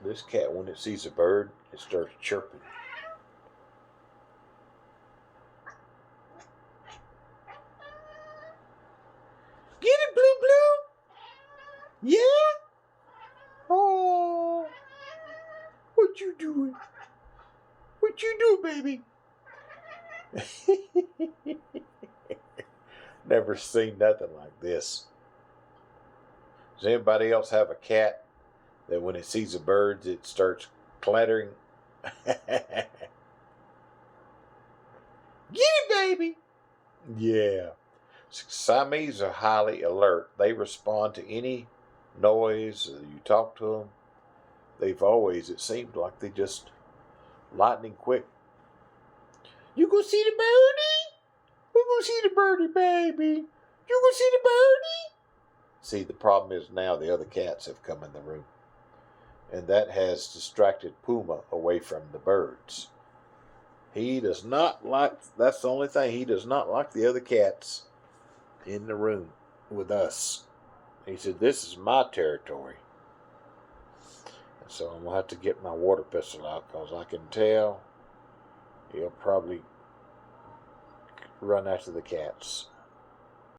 This cat, when it sees a bird, it starts chirping. Get it, Blue Blue? Yeah? Oh, what you doing? What you do, baby? Never seen nothing like this. Does anybody else have a cat that when it sees the birds, it starts clattering? Get it, baby! Yeah. Siamese are highly alert. They respond to any noise. You talk to them. They've always, it seemed like they just lightning quick. You gonna see the birdie? You gonna see the birdie, baby? You gonna see the birdie? See, the problem is now the other cats have come in the room. And that has distracted Puma away from the birds. He does not like, that's the only thing, he does not like the other cats in the room with us. He said, this is my territory. And so I'm going to have to get my water pistol out because I can tell he'll probably run after the cats.